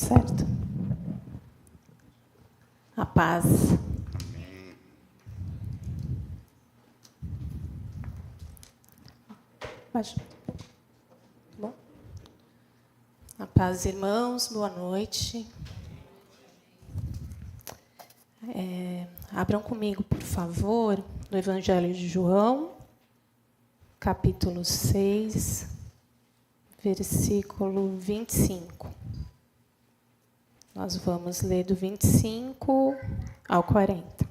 certo. A paz. Bom. A paz, irmãos, boa noite. Abram comigo, por favor, no Evangelho de João, capítulo 6, versículo 25. Nós vamos ler do 25 ao 40.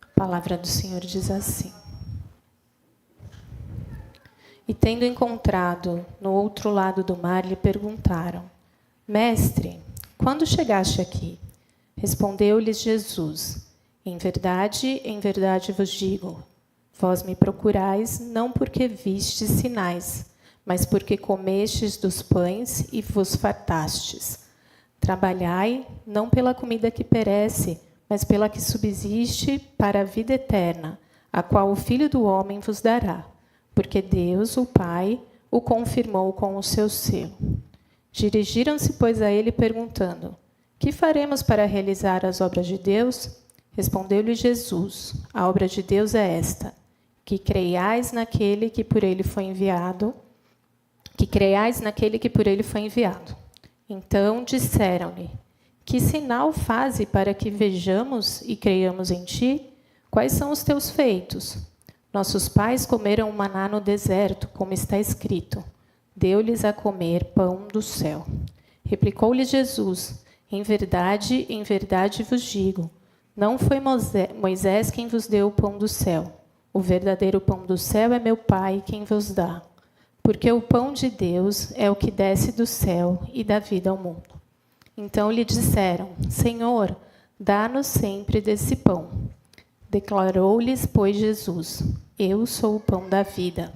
A palavra do Senhor diz assim: E tendo encontrado no outro lado do mar, lhe perguntaram: Mestre, quando chegaste aqui? Respondeu-lhes Jesus: em verdade vos digo, vós me procurais não porque vistes sinais, mas porque comestes dos pães e vos fartastes. Trabalhai não pela comida que perece, mas pela que subsiste para a vida eterna, a qual o Filho do Homem vos dará, porque Deus, o Pai, o confirmou com o seu selo. Dirigiram-se, pois, a ele, perguntando: Que faremos para realizar as obras de Deus? Respondeu-lhe Jesus: A obra de Deus é esta, que creiais naquele que por ele foi enviado, Então disseram-lhe: Que sinal faze para que vejamos e creiamos em ti? Quais são os teus feitos? Nossos pais comeram maná no deserto, como está escrito: Deu-lhes a comer pão do céu. Replicou-lhe Jesus: em verdade vos digo, não foi Moisés quem vos deu o pão do céu. O verdadeiro pão do céu é meu Pai quem vos dá. Porque o pão de Deus é o que desce do céu e dá vida ao mundo. Então lhe disseram: Senhor, dá-nos sempre desse pão. Declarou-lhes, pois, Jesus: Eu sou o pão da vida.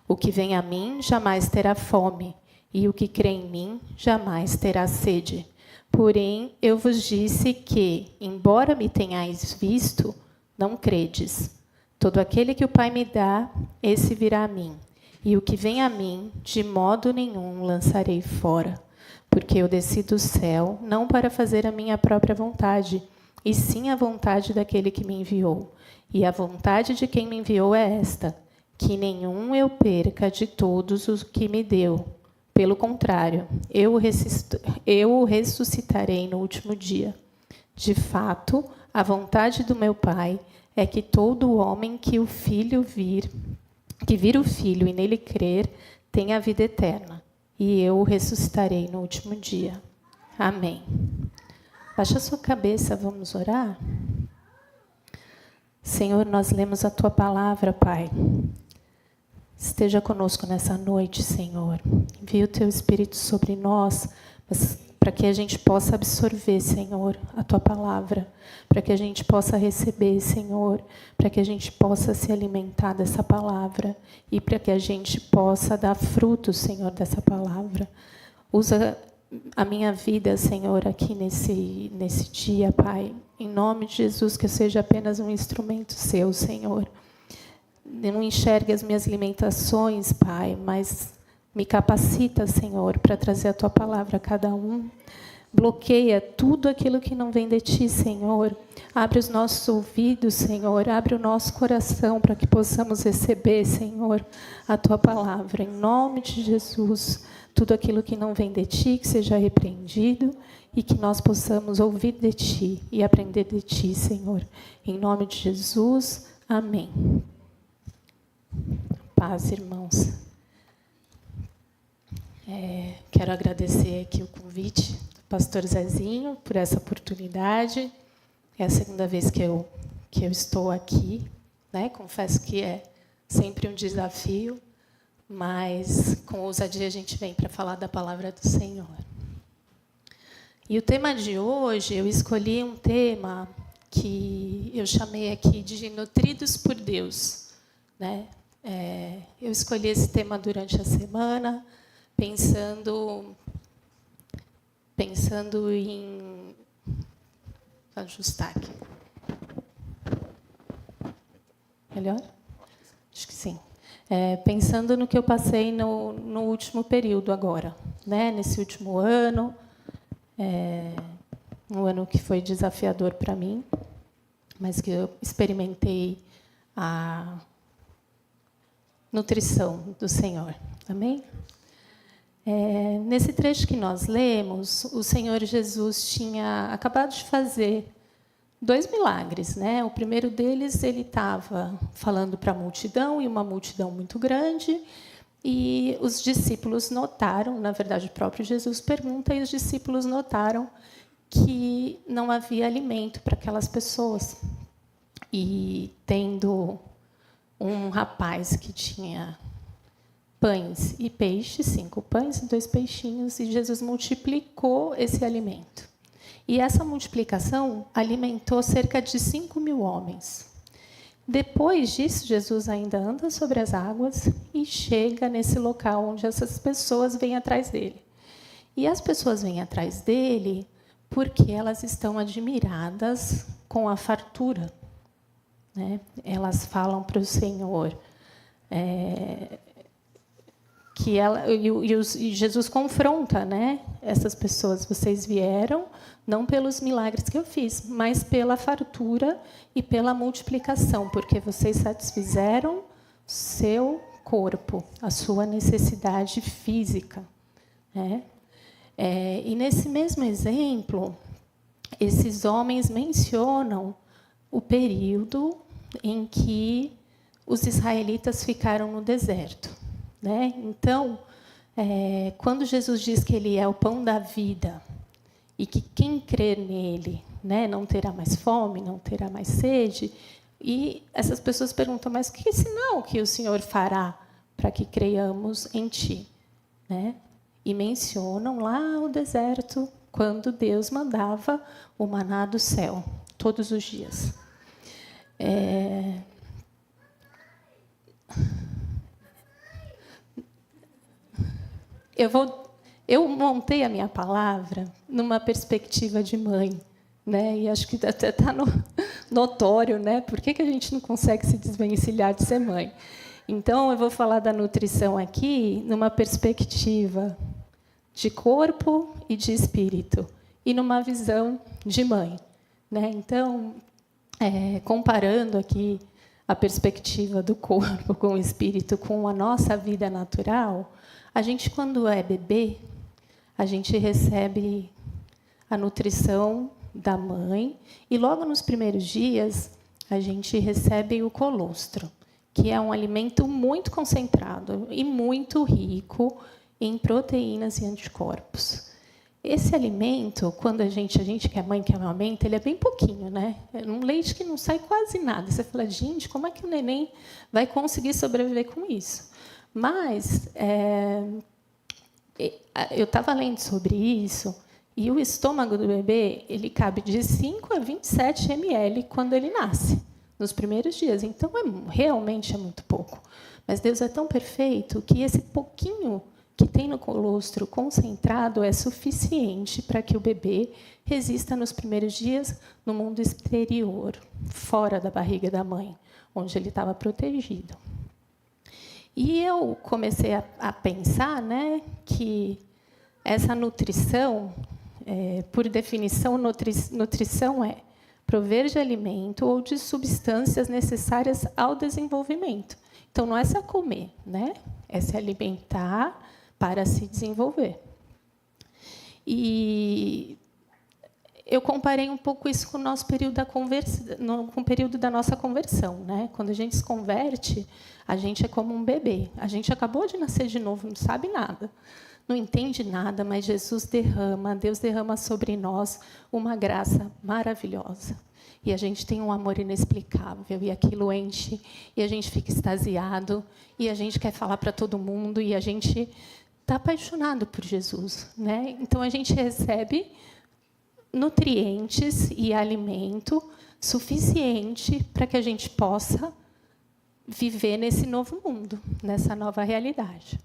O que vem a mim jamais terá fome, e o que crê em mim jamais terá sede. Porém, eu vos disse que, embora me tenhais visto, não credes. Todo aquele que o Pai me dá, esse virá a mim. E o que vem a mim, de modo nenhum lançarei fora. Porque eu desci do céu, não para fazer a minha própria vontade, e sim a vontade daquele que me enviou. E a vontade de quem me enviou é esta: que nenhum eu perca de todos os que me deu. Pelo contrário, eu o ressuscitarei no último dia. De fato, a vontade do meu Pai é que todo homem que vir o Filho e nele crer, tenha a vida eterna. E eu o ressuscitarei no último dia. Amém. Baixa a sua cabeça, vamos orar? Senhor, nós lemos a Tua palavra, Pai. Esteja conosco nessa noite, Senhor. Envia o Teu Espírito sobre nós, para que a gente possa absorver, Senhor, a Tua palavra. Para que a gente possa receber, Senhor. Para que a gente possa se alimentar dessa palavra. E para que a gente possa dar fruto, Senhor, dessa palavra. Usa a minha vida, Senhor, aqui nesse dia, Pai. Em nome de Jesus, que eu seja apenas um instrumento Seu, Senhor. Não enxergue as minhas limitações, Pai, mas me capacita, Senhor, para trazer a Tua palavra a cada um. Bloqueia tudo aquilo que não vem de Ti, Senhor. Abre os nossos ouvidos, Senhor. Abre o nosso coração para que possamos receber, Senhor, a Tua palavra. Em nome de Jesus, tudo aquilo que não vem de Ti, que seja repreendido e que nós possamos ouvir de Ti e aprender de Ti, Senhor. Em nome de Jesus, amém. Paz, irmãos. Quero agradecer aqui o convite do pastor Zezinho por essa oportunidade. É a segunda vez que eu estou aqui, né? Confesso que é sempre um desafio, mas com ousadia a gente vem para falar da palavra do Senhor. E o tema de hoje, eu escolhi um tema que eu chamei aqui de Nutridos por Deus, né? Eu escolhi esse tema durante a semana, pensando em... Vou ajustar aqui. Melhor? Acho que sim. Pensando no que eu passei no último período agora, né? Nesse último ano, um ano que foi desafiador para mim, mas que eu experimentei a nutrição do Senhor. Amém? Nesse trecho que nós lemos, o Senhor Jesus tinha acabado de fazer 2 milagres, né? O primeiro deles, ele estava falando para a multidão, e uma multidão muito grande, e os discípulos notaram, na verdade, o próprio Jesus pergunta, e os discípulos notaram que não havia alimento para aquelas pessoas. E tendo um rapaz que tinha pães e peixes, 5 pães e 2 peixinhos, e Jesus multiplicou esse alimento. E essa multiplicação alimentou cerca de 5.000 homens. Depois disso, Jesus ainda anda sobre as águas e chega nesse local onde essas pessoas vêm atrás dele. E as pessoas vêm atrás dele porque elas estão admiradas com a fartura, né? Elas falam para o Senhor... E Jesus confronta, né, essas pessoas. Vocês vieram não pelos milagres que eu fiz, mas pela fartura e pela multiplicação, porque vocês satisfizeram seu corpo, a sua necessidade física, né? E nesse mesmo exemplo, esses homens mencionam o período em que os israelitas ficaram no deserto. Né? Então, quando Jesus diz que ele é o pão da vida e que quem crer nele, né, não terá mais fome, não terá mais sede, e essas pessoas perguntam, mas que sinal que o Senhor fará para que creiamos em ti? Né? E mencionam lá o deserto, quando Deus mandava o maná do céu, todos os dias. Eu montei a minha palavra numa perspectiva de mãe, né? E acho que até está notório, né? Por que a gente não consegue se desvencilhar de ser mãe? Então, eu vou falar da nutrição aqui numa perspectiva de corpo e de espírito, e numa visão de mãe, né? Então, comparando aqui a perspectiva do corpo com o espírito, com a nossa vida natural, a gente, quando é bebê, a gente recebe a nutrição da mãe, e logo nos primeiros dias a gente recebe o colostro, que é um alimento muito concentrado e muito rico em proteínas e anticorpos. Esse alimento, quando a gente que é mãe que amamenta, ele é bem pouquinho, né? É um leite que não sai quase nada. Você fala, gente, como é que o neném vai conseguir sobreviver com isso? Mas eu estava lendo sobre isso, e o estômago do bebê ele cabe de 5 a 27 ml quando ele nasce, nos primeiros dias. Então, realmente é muito pouco. Mas Deus é tão perfeito que esse pouquinho que tem no colostro concentrado é suficiente para que o bebê resista nos primeiros dias no mundo exterior, fora da barriga da mãe, onde ele estava protegido. E eu comecei a pensar, né, que essa nutrição, por definição, nutrição é prover de alimento ou de substâncias necessárias ao desenvolvimento. Então, não é só comer, né? É se alimentar para se desenvolver. E eu comparei um pouco isso com o nosso período com o período da nossa conversão, né? Quando a gente se converte, a gente é como um bebê. A gente acabou de nascer de novo, não sabe nada, não entende nada, mas Deus derrama sobre nós uma graça maravilhosa. E a gente tem um amor inexplicável, e aquilo enche, e a gente fica extasiado, e a gente quer falar para todo mundo, e a gente está apaixonado por Jesus, né? Então, a gente recebe nutrientes e alimento suficiente para que a gente possa viver nesse novo mundo, nessa nova realidade.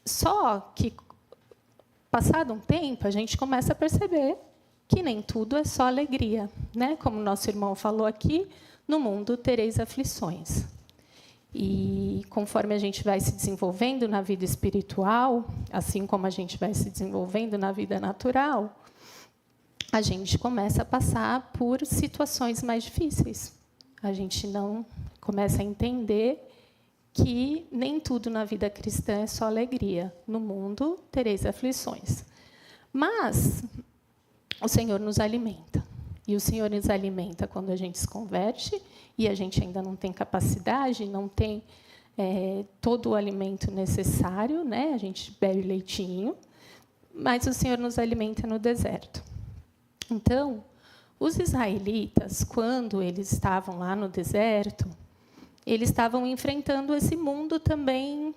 Só que, passado um tempo, a gente começa a perceber que nem tudo é só alegria, né? Como nosso irmão falou aqui, no mundo tereis aflições. E conforme a gente vai se desenvolvendo na vida espiritual, assim como a gente vai se desenvolvendo na vida natural, a gente começa a passar por situações mais difíceis. A gente não começa a entender que nem tudo na vida cristã é só alegria. No mundo tereis aflições. Mas o Senhor nos alimenta. E o Senhor nos alimenta quando a gente se converte e a gente ainda não tem capacidade, não tem todo o alimento necessário, né? A gente bebe leitinho, mas o Senhor nos alimenta no deserto. Então, os israelitas, quando eles estavam lá no deserto, eles estavam enfrentando esse mundo também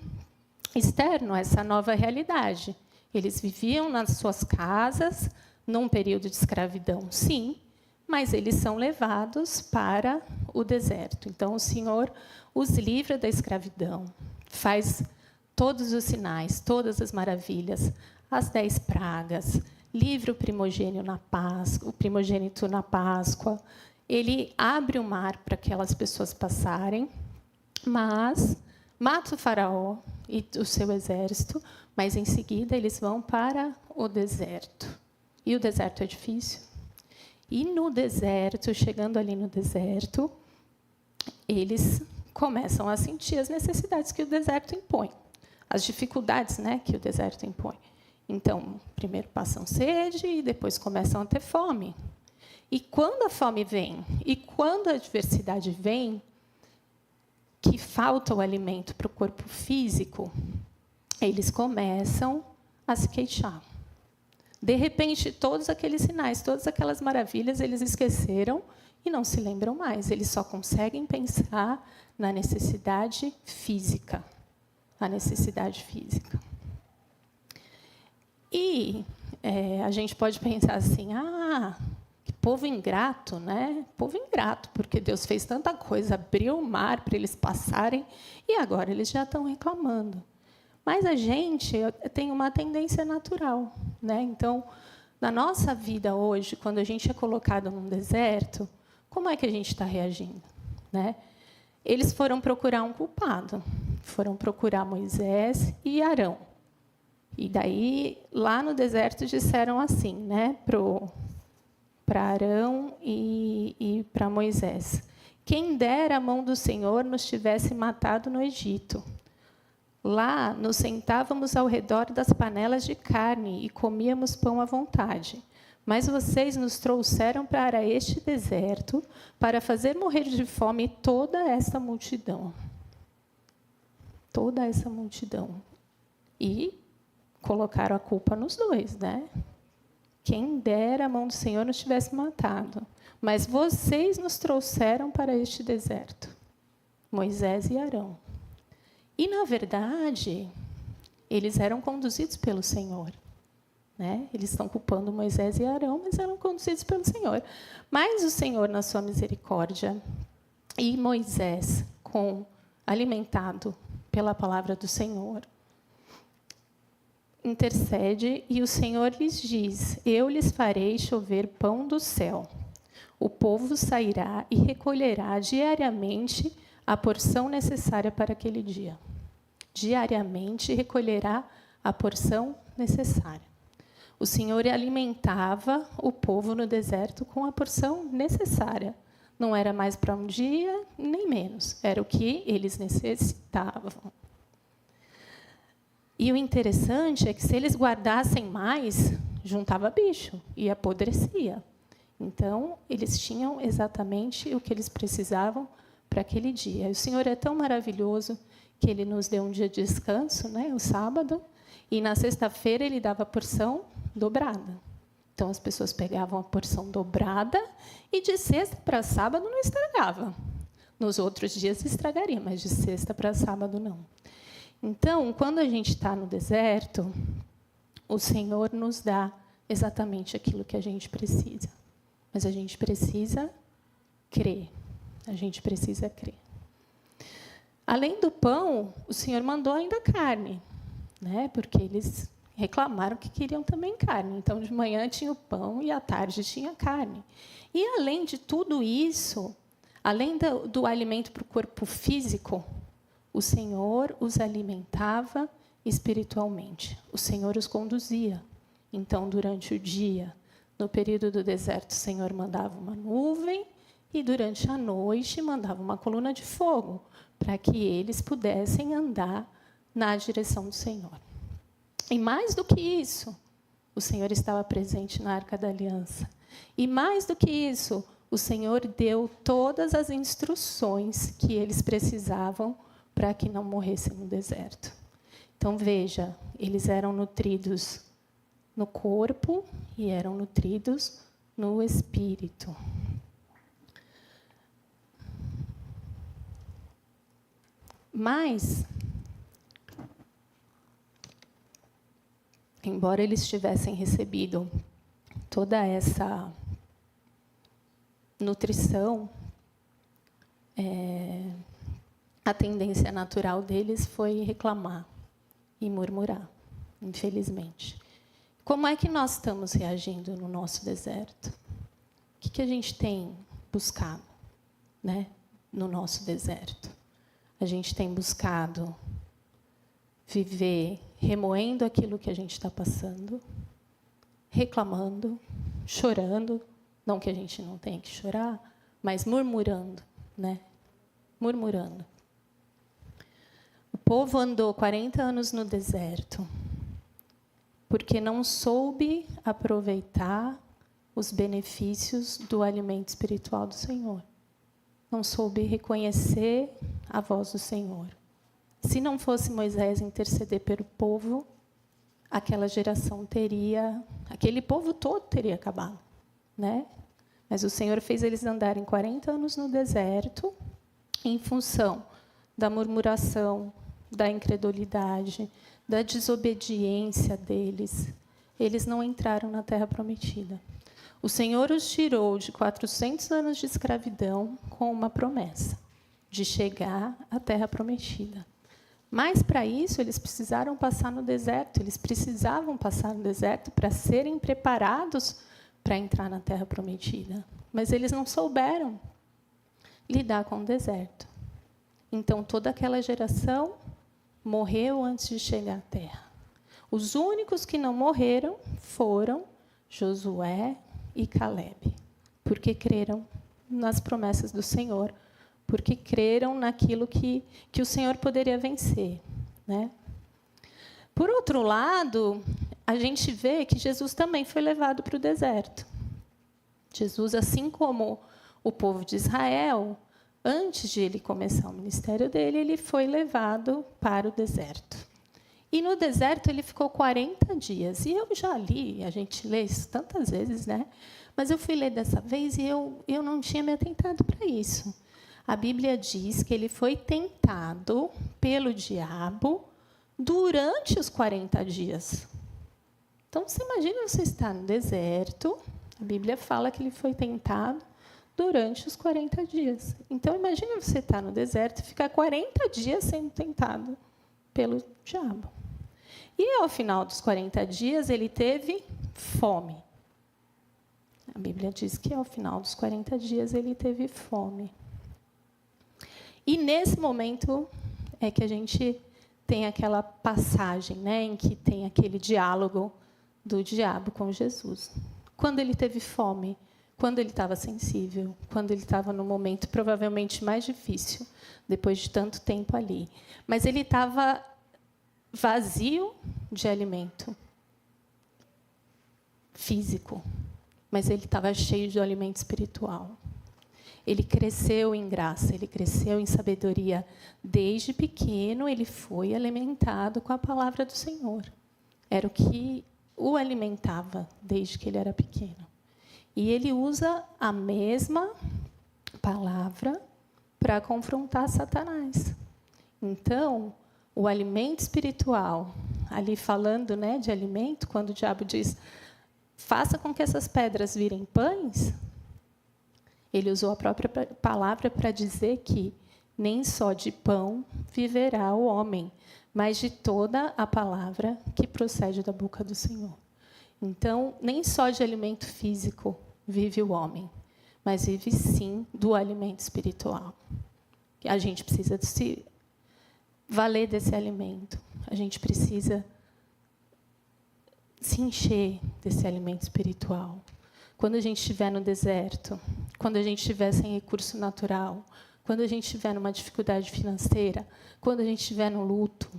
externo, essa nova realidade. Eles viviam nas suas casas, num período de escravidão, sim, mas eles são levados para o deserto. Então, o Senhor os livra da escravidão, faz todos os sinais, todas as maravilhas, as 10 pragas, livra o primogênito na Páscoa. Ele abre o mar para aquelas pessoas passarem, mas mata o faraó e o seu exército, mas, em seguida, eles vão para o deserto. E o deserto é difícil. E, no deserto, chegando ali no deserto, eles começam a sentir as necessidades que o deserto impõe, as dificuldades, né, que o deserto impõe. Então, primeiro passam sede e depois começam a ter fome. E quando a fome vem, e quando a adversidade vem, que falta o alimento para o corpo físico, eles começam a se queixar. De repente, todos aqueles sinais, todas aquelas maravilhas, eles esqueceram e não se lembram mais. Eles só conseguem pensar na necessidade física. A necessidade física. E a gente pode pensar assim, que povo ingrato, né? Povo ingrato, porque Deus fez tanta coisa, abriu o mar para eles passarem, e agora eles já estão reclamando. Mas a gente tem uma tendência natural, né? Então, na nossa vida hoje, quando a gente é colocado num deserto, como é que a gente está reagindo, né? Eles foram procurar um culpado, foram procurar Moisés e Arão. E daí, lá no deserto, disseram assim, né, para Arão e para Moisés: quem dera a mão do Senhor nos tivesse matado no Egito. Lá nos sentávamos ao redor das panelas de carne e comíamos pão à vontade. Mas vocês nos trouxeram para este deserto para fazer morrer de fome toda essa multidão. Toda essa multidão. E colocaram a culpa nos dois, né? Quem dera a mão do Senhor nos tivesse matado. Mas vocês nos trouxeram para este deserto. Moisés e Arão. E, na verdade, eles eram conduzidos pelo Senhor. Né? Eles estão culpando Moisés e Arão, mas eram conduzidos pelo Senhor. Mas o Senhor, na sua misericórdia, e Moisés, alimentado pela palavra do Senhor, intercede, e o Senhor lhes diz: eu lhes farei chover pão do céu. O povo sairá e recolherá diariamente a porção necessária para aquele dia. Diariamente recolherá a porção necessária. O Senhor alimentava o povo no deserto com a porção necessária. Não era mais para um dia, nem menos. Era o que eles necessitavam. E o interessante é que, se eles guardassem mais, juntava bicho e apodrecia. Então, eles tinham exatamente o que eles precisavam para aquele dia. E o Senhor é tão maravilhoso que Ele nos deu um dia de descanso, né, o sábado, e na sexta-feira Ele dava a porção dobrada. Então, as pessoas pegavam a porção dobrada e de sexta para sábado não estragava. Nos outros dias estragaria, mas de sexta para sábado não. Então, quando a gente está no deserto, o Senhor nos dá exatamente aquilo que a gente precisa. Mas a gente precisa crer. A gente precisa crer. Além do pão, o Senhor mandou ainda carne, né? Porque eles reclamaram que queriam também carne. Então, de manhã tinha o pão e à tarde tinha carne. E, além de tudo isso, além do alimento para o corpo físico, o Senhor os alimentava espiritualmente. O Senhor os conduzia. Então, durante o dia, no período do deserto, o Senhor mandava uma nuvem e, durante a noite, mandava uma coluna de fogo para que eles pudessem andar na direção do Senhor. E, mais do que isso, o Senhor estava presente na Arca da Aliança. E, mais do que isso, o Senhor deu todas as instruções que eles precisavam para que não morressem no deserto. Então, veja, eles eram nutridos no corpo e eram nutridos no espírito. Mas, embora eles tivessem recebido toda essa nutrição, a tendência natural deles foi reclamar e murmurar, infelizmente. Como é que nós estamos reagindo no nosso deserto? O que a gente tem buscado, né, no nosso deserto? A gente tem buscado viver remoendo aquilo que a gente está passando, reclamando, chorando, não que a gente não tenha que chorar, mas murmurando, né? Murmurando. O povo andou 40 anos no deserto porque não soube aproveitar os benefícios do alimento espiritual do Senhor. Não soube reconhecer a voz do Senhor. Se não fosse Moisés interceder pelo povo, aquela geração aquele povo todo teria acabado, né? Mas o Senhor fez eles andarem 40 anos no deserto, em função da murmuração, da incredulidade, da desobediência deles. Eles não entraram na Terra Prometida. O Senhor os tirou de 400 anos de escravidão com uma promessa de chegar à Terra Prometida. Mas, para isso, eles precisaram passar no deserto. Eles precisavam passar no deserto para serem preparados para entrar na Terra Prometida. Mas eles não souberam lidar com o deserto. Então, toda aquela geração morreu antes de chegar à terra. Os únicos que não morreram foram Josué e Calebe, porque creram nas promessas do Senhor, porque creram naquilo que o Senhor poderia vencer, né? Por outro lado, a gente vê que Jesus também foi levado para o deserto. Jesus, assim como o povo de Israel, antes de ele começar o ministério dele, ele foi levado para o deserto. E no deserto ele ficou 40 dias. E eu já li, a gente lê isso tantas vezes, né? Mas eu fui ler dessa vez e eu não tinha me atentado para isso. A Bíblia diz que ele foi tentado pelo diabo durante os 40 dias. Então, você imagina você estar no deserto, a Bíblia fala que ele foi tentado durante os 40 dias. Então, imagina você estar no deserto e ficar 40 dias sendo tentado pelo diabo. E, ao final dos 40 dias, ele teve fome. A Bíblia diz que, ao final dos 40 dias, ele teve fome. E, nesse momento, é que a gente tem aquela passagem, né, em que tem aquele diálogo do diabo com Jesus. Quando ele teve fome, quando ele estava sensível, quando ele estava no momento provavelmente mais difícil, depois de tanto tempo ali. Mas ele estava vazio de alimento físico, mas ele estava cheio de alimento espiritual. Ele cresceu em graça, ele cresceu em sabedoria. Desde pequeno, ele foi alimentado com a palavra do Senhor. Era o que o alimentava desde que ele era pequeno. E ele usa a mesma palavra para confrontar Satanás. Então, o alimento espiritual, ali falando, né, de alimento, quando o diabo diz, faça com que essas pedras virem pães, ele usou a própria palavra para dizer que Nem só de pão viverá o homem, mas de toda a palavra que procede da boca do Senhor. Então, nem só de alimento físico vive o homem, mas vive, sim, do alimento espiritual. A gente precisa se valer desse alimento. A gente precisa se encher desse alimento espiritual. Quando a gente estiver no deserto, quando a gente estiver sem recurso natural, quando a gente estiver numa dificuldade financeira, quando a gente estiver no luto,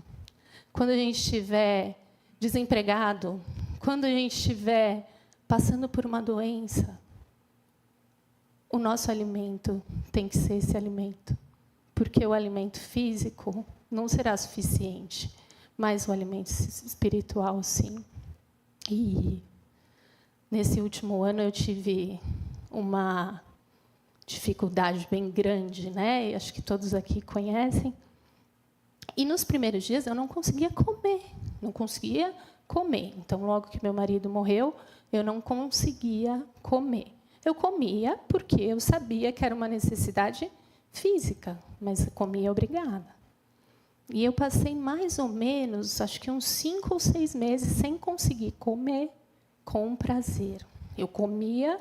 quando a gente estiver desempregado, quando a gente estiver passando por uma doença, o nosso alimento tem que ser esse alimento. Porque o alimento físico não será suficiente, mas o alimento espiritual, sim. E nesse último ano eu tive uma dificuldade bem grande, né? Acho que todos aqui conhecem. E nos primeiros dias eu não conseguia comer, não conseguia comer. Então, logo que meu marido morreu, eu não conseguia comer. Eu comia porque eu sabia que era uma necessidade física, mas comia obrigada. E eu passei mais ou menos, acho que uns 5 ou 6 meses sem conseguir comer com prazer. Eu comia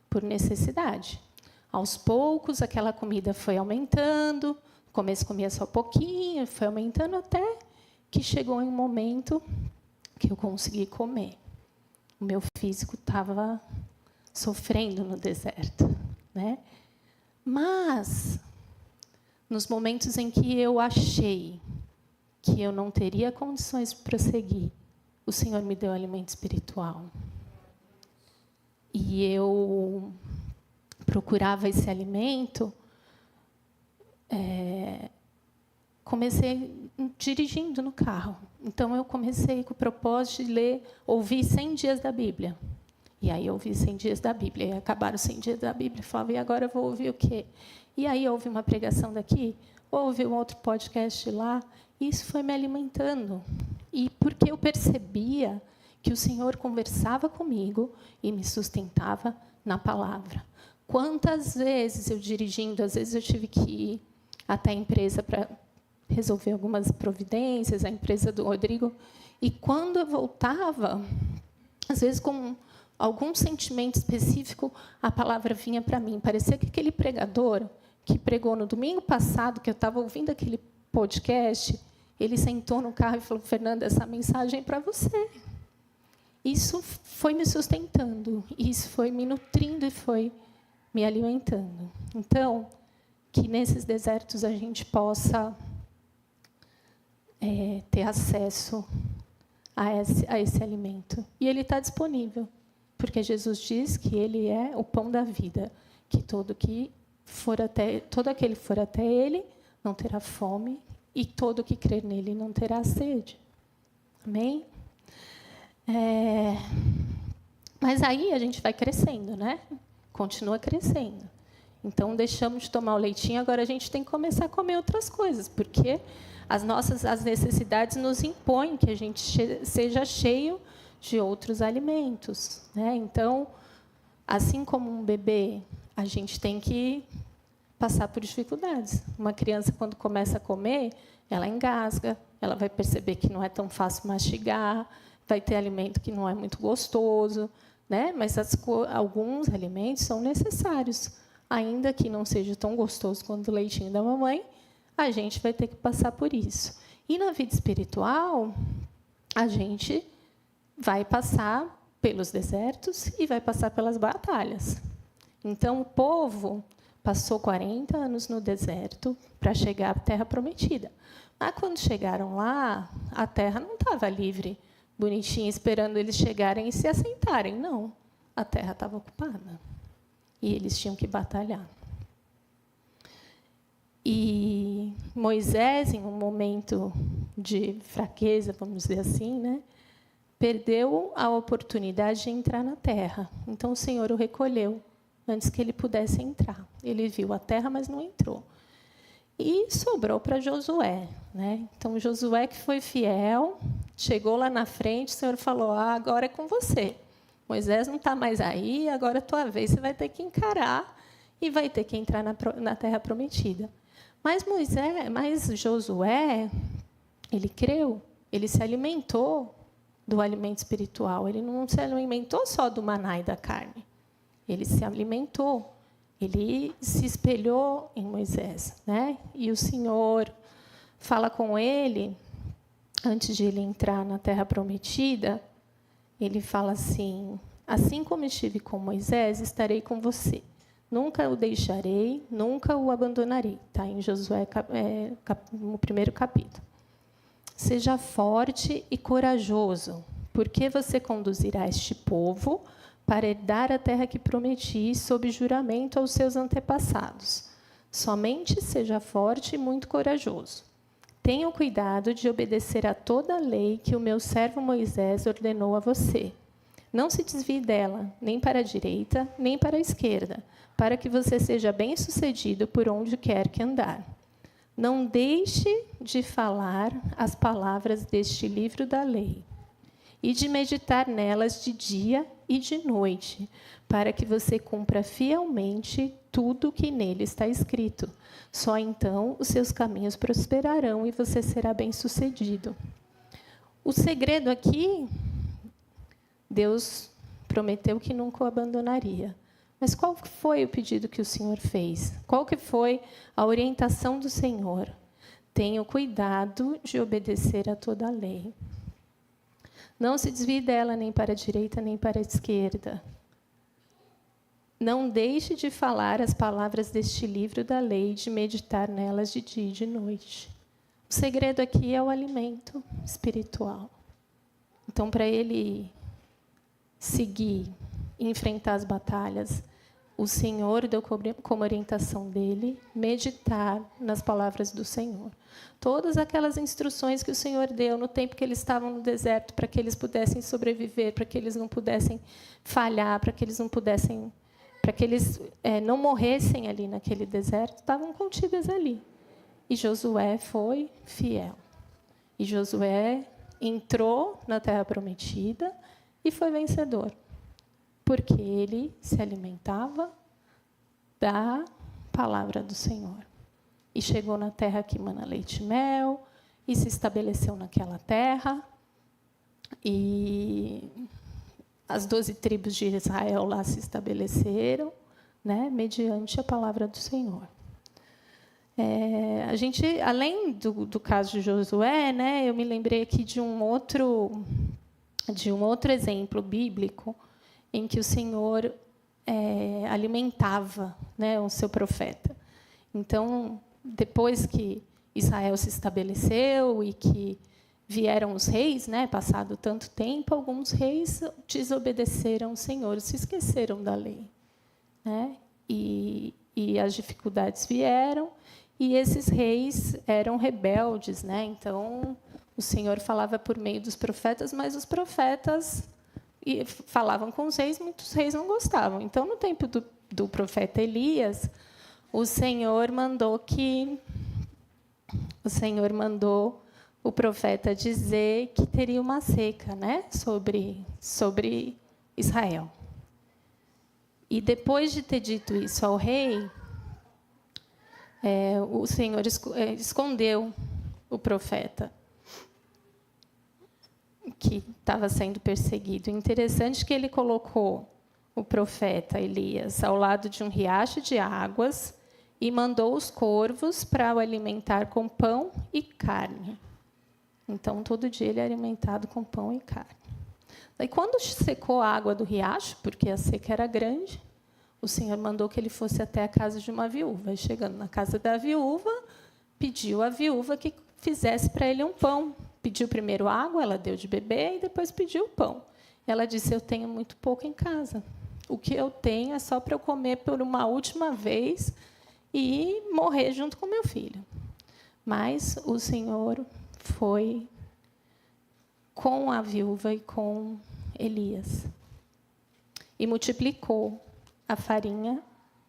por necessidade. Aos poucos, aquela comida foi aumentando. No começo, comia só pouquinho, foi aumentando até que chegou em um momento que eu consegui comer. O meu físico estava sofrendo no deserto, né? Mas, nos momentos em que eu achei que eu não teria condições de prosseguir, o Senhor me deu alimento espiritual. E eu procurava esse alimento, comecei dirigindo no carro. Então, eu comecei com o propósito de ouvir 100 dias da Bíblia. E aí, eu ouvi 100 dias da Bíblia. E acabaram os 100 dias da Bíblia. Eu falava, e agora eu vou ouvir o quê? E aí, ouvi uma pregação daqui, ouvi um outro podcast lá. E isso foi me alimentando. E porque eu percebia que o Senhor conversava comigo e me sustentava na palavra. Quantas vezes eu dirigindo, às vezes eu tive que ir até a empresa para resolver algumas providências, a empresa do Rodrigo, e quando eu voltava, às vezes com algum sentimento específico, a palavra vinha para mim. Parecia que aquele pregador que pregou no domingo passado, que eu estava ouvindo aquele podcast, ele sentou no carro e falou, Fernanda, essa mensagem é para você. Isso foi me sustentando, isso foi me nutrindo e foi me alimentando. Então, que nesses desertos a gente possa ter acesso a esse alimento. E ele está disponível, porque Jesus diz que ele é o pão da vida, que todo aquele que for até ele não terá fome, e todo que crer nele não terá sede. Amém? Mas aí a gente vai crescendo, né? Continua crescendo. Então, deixamos de tomar o leitinho, agora a gente tem que começar a comer outras coisas, porque as necessidades nos impõem que a gente seja cheio de outros alimentos, né? Então, assim como um bebê, a gente tem que passar por dificuldades. Uma criança, quando começa a comer, ela engasga, ela vai perceber que não é tão fácil mastigar, vai ter alimento que não é muito gostoso, né? Mas alguns alimentos são necessários. Ainda que não seja tão gostoso quanto o leitinho da mamãe, a gente vai ter que passar por isso. E na vida espiritual, a gente vai passar pelos desertos e vai passar pelas batalhas. Então, o povo passou 40 anos no deserto para chegar à Terra Prometida. Mas, quando chegaram lá, a terra não estava livre, bonitinha, esperando eles chegarem e se assentarem. Não, a terra estava ocupada. E eles tinham que batalhar. E Moisés, em um momento de fraqueza, vamos dizer assim, né, perdeu a oportunidade de entrar na terra. Então, o Senhor o recolheu antes que ele pudesse entrar. Ele viu a terra, mas não entrou. E sobrou para Josué, né? Então, Josué, que foi fiel, chegou lá na frente, o Senhor falou, agora é com você. Moisés não está mais aí, agora é a tua vez, você vai ter que encarar e vai ter que entrar na Terra Prometida. Mas Josué, ele creu, ele se alimentou do alimento espiritual. Ele não se alimentou só do maná e da carne. Ele se alimentou, ele se espelhou em Moisés, né? E o Senhor fala com ele, antes de ele entrar na Terra Prometida, ele fala assim: assim como estive com Moisés, estarei com você. Nunca o deixarei, nunca o abandonarei. Está em Josué, no primeiro capítulo. Seja forte e corajoso, porque você conduzirá este povo para herdar a terra que prometi sob juramento aos seus antepassados. Somente seja forte e muito corajoso. Tenha o cuidado de obedecer a toda a lei que o meu servo Moisés ordenou a você. Não se desvie dela, nem para a direita, nem para a esquerda, para que você seja bem-sucedido por onde quer que andar. Não deixe de falar as palavras deste livro da lei e de meditar nelas de dia e de noite, para que você cumpra fielmente tudo o que nele está escrito. Só então os seus caminhos prosperarão e você será bem-sucedido. O segredo aqui, Deus prometeu que nunca o abandonaria. Mas qual foi o pedido que o Senhor fez? Qual que foi a orientação do Senhor? Tenha o cuidado de obedecer a toda a lei. Não se desvie dela nem para a direita nem para a esquerda. Não deixe de falar as palavras deste livro da lei, de meditar nelas de dia e de noite. O segredo aqui é o alimento espiritual. Então, para ele seguir, enfrentar as batalhas, o Senhor deu como orientação dele meditar nas palavras do Senhor. Todas aquelas instruções que o Senhor deu no tempo que eles estavam no deserto, para que eles pudessem sobreviver, para que eles não pudessem falhar, para que eles não morressem ali naquele deserto, estavam contidas ali. E Josué foi fiel. E Josué entrou na Terra Prometida e foi vencedor, porque ele se alimentava da palavra do Senhor. E chegou na terra que mana leite e mel, e se estabeleceu naquela terra. E as 12 tribos de Israel lá se estabeleceram, né, mediante a palavra do Senhor. A gente, além do caso de Josué, né, eu me lembrei aqui de um outro exemplo bíblico em que o Senhor alimentava, né, o seu profeta. Então, depois que Israel se estabeleceu e que vieram os reis, né, passado tanto tempo, alguns reis desobedeceram ao Senhor, se esqueceram da lei, né? E as dificuldades vieram, e esses reis eram rebeldes, né? Então, o Senhor falava por meio dos profetas, mas os profetas falavam com os reis, muitos reis não gostavam. Então, no tempo do profeta Elias, o Senhor mandou o profeta dizer que teria uma seca, né, sobre Israel. E depois de ter dito isso ao rei, o Senhor escondeu o profeta que estava sendo perseguido. Interessante que ele colocou o profeta Elias ao lado de um riacho de águas e mandou os corvos para o alimentar com pão e carne. Então, todo dia ele é alimentado com pão e carne. Daí, quando secou a água do riacho, porque a seca era grande, o Senhor mandou que ele fosse até a casa de uma viúva. E, chegando na casa da viúva, pediu à viúva que fizesse para ele um pão. Pediu primeiro água, ela deu de beber, e depois pediu o pão. Ela disse: eu tenho muito pouco em casa. O que eu tenho é só para eu comer por uma última vez e morrer junto com meu filho. Mas o Senhor foi com a viúva e com Elias e multiplicou a farinha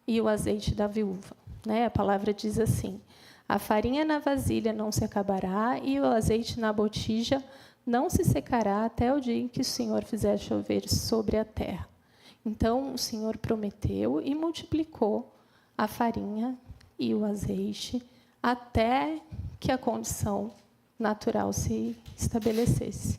e o azeite da viúva, né? A palavra diz assim: a farinha na vasilha não se acabará e o azeite na botija não se secará até o dia em que o Senhor fizer chover sobre a terra. Então, o Senhor prometeu e multiplicou a farinha e o azeite até que a condição natural se estabelecesse.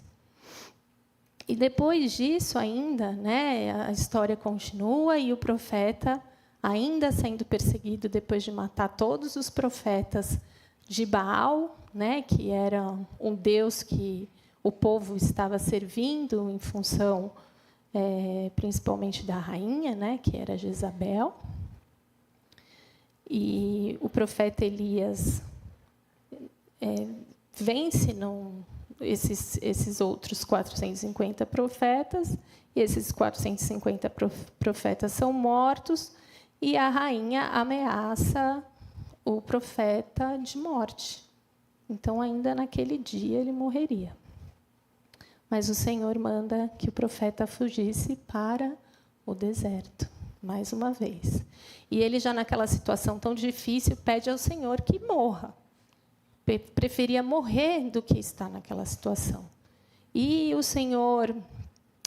E depois disso ainda, né, a história continua e o profeta, ainda sendo perseguido depois de matar todos os profetas de Baal, né, que era um deus que o povo estava servindo em função principalmente da rainha, né, que era Jezabel. E o profeta Elias vence esses outros 450 profetas, e esses 450 profetas são mortos, e a rainha ameaça o profeta de morte. Então, ainda naquele dia, ele morreria. Mas o Senhor manda que o profeta fugisse para o deserto, mais uma vez. E ele, já naquela situação tão difícil, pede ao Senhor que morra. Preferia morrer do que estar naquela situação. E o Senhor,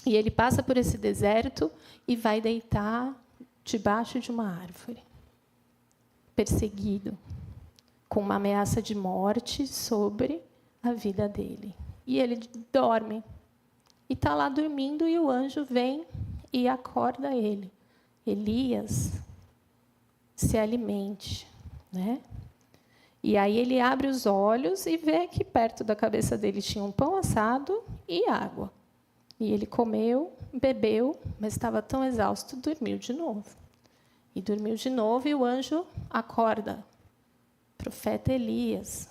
ele passa por esse deserto e vai deitar debaixo de uma árvore, perseguido, com uma ameaça de morte sobre a vida dele. E ele dorme. E está lá dormindo, e o anjo vem e acorda ele. Elias, se alimente, né? E aí ele abre os olhos e vê que perto da cabeça dele tinha um pão assado e água. E ele comeu, bebeu, mas estava tão exausto, dormiu de novo. E dormiu de novo, e o anjo acorda. Profeta Elias,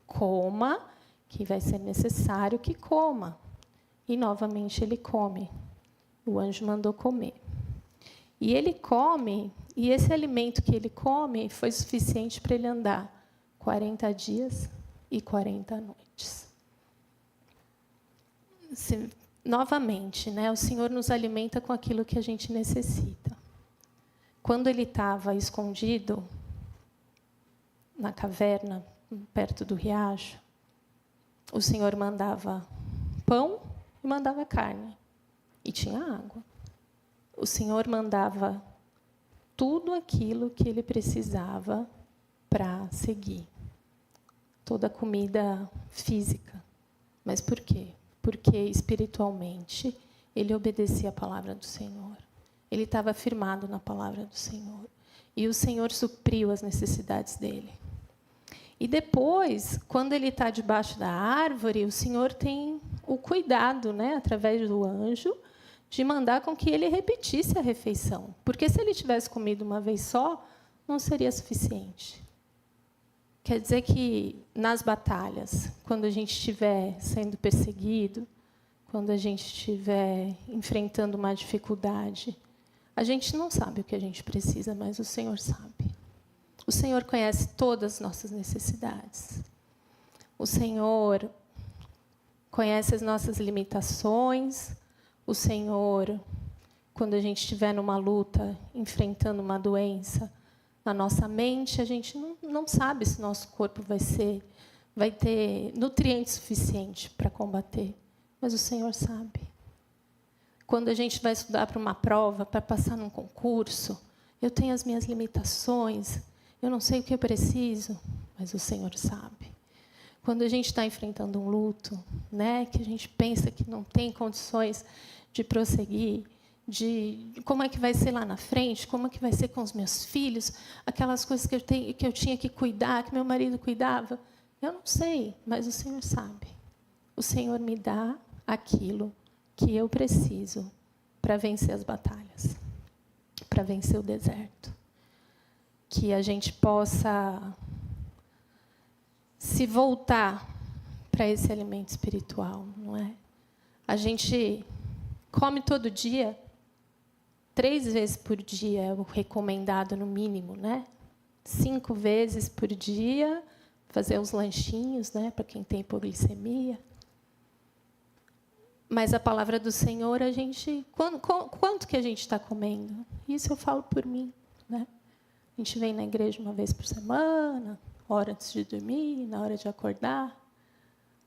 coma, que vai ser necessário que coma. E, novamente, ele come. O anjo mandou comer. E ele come, e esse alimento que ele come foi suficiente para ele andar 40 dias e 40 noites. Novamente, né, o Senhor nos alimenta com aquilo que a gente necessita. Quando ele estava escondido na caverna, perto do riacho, o Senhor mandava pão e mandava carne. E tinha água. O Senhor mandava tudo aquilo que ele precisava para seguir. Toda a comida física. Mas por quê? Porque espiritualmente ele obedecia a palavra do Senhor. Ele estava firmado na palavra do Senhor. E o Senhor supriu as necessidades dele. E depois, quando ele está debaixo da árvore, o Senhor tem o cuidado, né, através do anjo, de mandar com que ele repetisse a refeição. Porque se ele tivesse comido uma vez só, não seria suficiente. Quer dizer que, nas batalhas, quando a gente estiver sendo perseguido, quando a gente estiver enfrentando uma dificuldade, a gente não sabe o que a gente precisa, mas o Senhor sabe. O Senhor conhece todas as nossas necessidades. O Senhor conhece as nossas limitações. O Senhor, quando a gente estiver numa luta, enfrentando uma doença, na nossa mente, a gente não sabe se nosso corpo vai ter nutrientes suficientes para combater. Mas o Senhor sabe. Quando a gente vai estudar para uma prova, para passar num concurso, eu tenho as minhas limitações, eu não sei o que eu preciso, mas o Senhor sabe. Quando a gente está enfrentando um luto, né, que a gente pensa que não tem condições de prosseguir, de como é que vai ser lá na frente, como é que vai ser com os meus filhos, aquelas coisas que eu tinha que cuidar, que meu marido cuidava, eu não sei, mas o Senhor sabe. O Senhor me dá aquilo que eu preciso para vencer as batalhas, para vencer o deserto. Que a gente possa se voltar para esse alimento espiritual, não é? A gente come todo dia, 3 vezes por dia é o recomendado no mínimo, né? 5 vezes por dia, fazer uns lanchinhos, né, para quem tem hipoglicemia. Mas a palavra do Senhor, a gente, quanto que a gente está comendo? Isso eu falo por mim, né? A gente vem na igreja uma vez por semana, hora antes de dormir, na hora de acordar.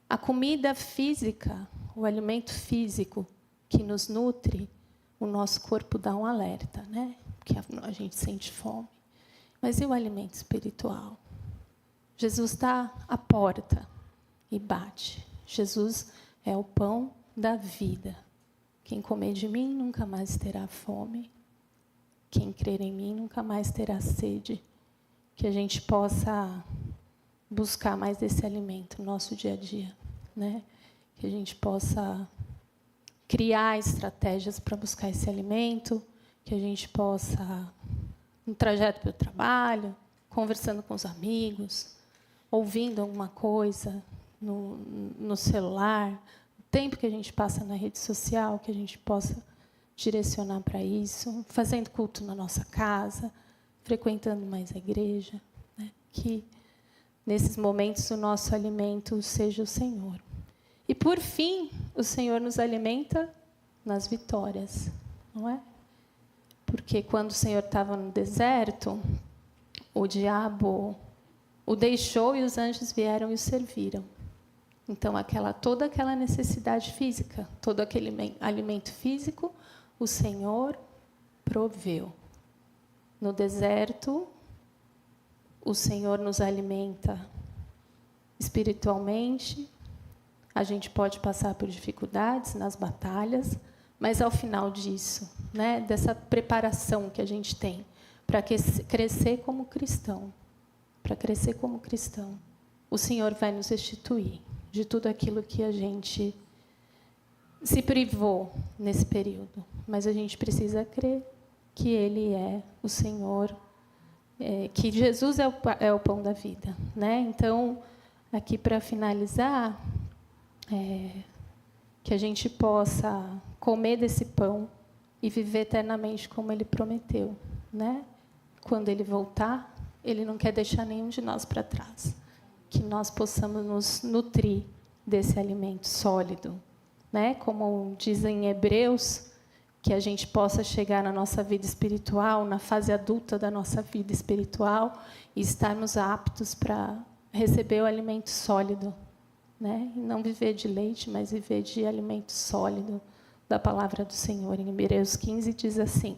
A comida física, o alimento físico que nos nutre, o nosso corpo dá um alerta, né? Porque a gente sente fome. Mas e o alimento espiritual? Jesus está à porta e bate. Jesus é o pão da vida. Quem comer de mim nunca mais terá fome. Quem crer em mim nunca mais terá sede. Que a gente possa buscar mais desse alimento no nosso dia a dia, né? Que a gente possa criar estratégias para buscar esse alimento, que a gente possa, no trajeto para o trabalho, conversando com os amigos, ouvindo alguma coisa no celular, o tempo que a gente passa na rede social, que a gente possa direcionar para isso, fazendo culto na nossa casa, frequentando mais a igreja, né? Que nesses momentos o nosso alimento seja o Senhor. E, por fim, o Senhor nos alimenta nas vitórias, não é? Porque quando o Senhor estava no deserto, o diabo o deixou e os anjos vieram e o serviram. Então, toda aquela necessidade física, todo aquele alimento físico, o Senhor proveu. No deserto, o Senhor nos alimenta espiritualmente. A gente pode passar por dificuldades nas batalhas, mas ao final disso, né, dessa preparação que a gente tem para crescer como cristão, o Senhor vai nos restituir de tudo aquilo que a gente se privou nesse período. Mas a gente precisa crer que Ele é o Senhor, que Jesus é o pão da vida, né? Então, aqui para finalizar, que a gente possa comer desse pão e viver eternamente como Ele prometeu, né? Quando Ele voltar, Ele não quer deixar nenhum de nós para trás. Que nós possamos nos nutrir desse alimento sólido, né? Como dizem em Hebreus, que a gente possa chegar na nossa vida espiritual, na fase adulta da nossa vida espiritual, e estarmos aptos para receber o alimento sólido, né? E não viver de leite, mas viver de alimento sólido da palavra do Senhor. Em Hebreus 15 diz assim: